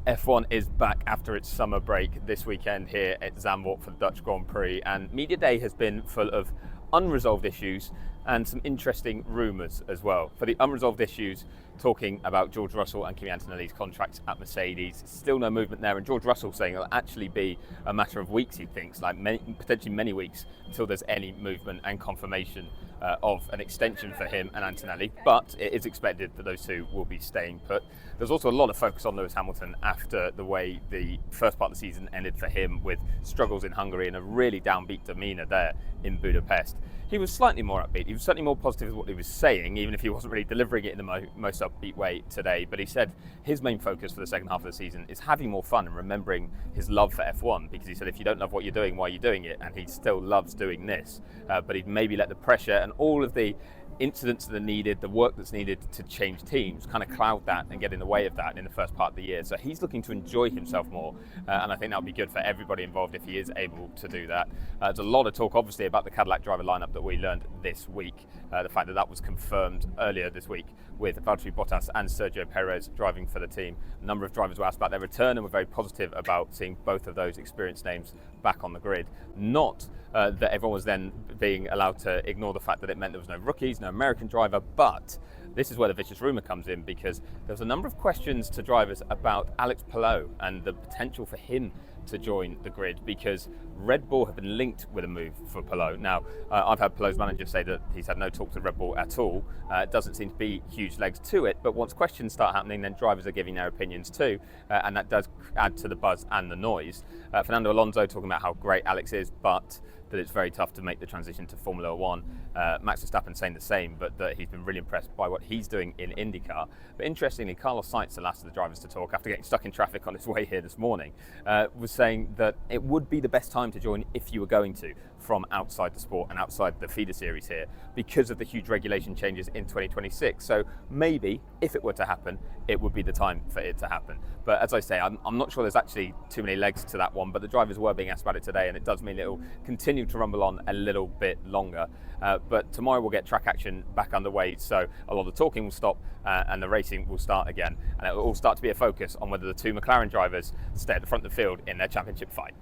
F1 is back after its summer break this weekend here at Zandvoort for the Dutch Grand Prix, and Media Day has been full of unresolved issues and some interesting rumours as well. For the unresolved issues, talking about George Russell and Kimi Antonelli's contracts at Mercedes, still no movement there, and George Russell saying it'll actually be a matter of weeks, he thinks, potentially many weeks, until there's any movement and confirmation of an extension for him and Antonelli, but it is expected that those two will be staying put. There's also a lot of focus on Lewis Hamilton after the way the first part of the season ended for him, with struggles in Hungary and a really downbeat demeanour there in Budapest. He was slightly more upbeat. He was certainly more positive with what he was saying, even if he wasn't really delivering it in the most upbeat way today. But he said his main focus for the second half of the season is having more fun and remembering his love for F1, because he said if you don't love what you're doing, why are you doing it? And he still loves doing this. But he'd maybe let the pressure and all of the incidents that are needed, the work that's needed to change teams, kind of cloud that and get in the way of that in the first part of the year. So he's looking to enjoy himself more, and I think that'll be good for everybody involved if he is able to do that. There's a lot of talk, obviously, about the Cadillac driver lineup that we learned this week. The fact that that was confirmed earlier this week, with Valtteri Bottas and Sergio Perez driving for the team. A number of drivers were asked about their return and were very positive about seeing both of those experienced names back on the grid. Not that everyone was then being allowed to ignore the fact that it meant there was no rookies, no American driver, but this is where the vicious rumour comes in, because there's a number of questions to drivers about Alex Palou and the potential for him to join the grid, because Red Bull have been linked with a move for Palou. Now, I've had Palou's manager say that he's had no talk to Red Bull at all. It doesn't seem to be huge legs to it, but once questions start happening, then drivers are giving their opinions too, and that does add to the buzz and the noise. Fernando Alonso talking about how great Alex is, but that it's very tough to make the transition to Formula One. Max Verstappen saying the same, but that he's been really impressed by what he's doing in IndyCar. But interestingly, Carlos Sainz, the last of the drivers to talk after getting stuck in traffic on his way here this morning, was saying that it would be the best time to join if you were going to, from outside the sport and outside the feeder series here, because of the huge regulation changes in 2026. So maybe, if it were to happen, it would be the time for it to happen. But as I say, I'm not sure there's actually too many legs to that one, but the drivers were being asked about it today, and it does mean it'll continue to rumble on a little bit longer. But tomorrow we'll get track action back underway, so a lot of talking will stop and the racing will start again, and it will all start to be a focus on whether the two McLaren drivers stay at the front of the field in their championship fight.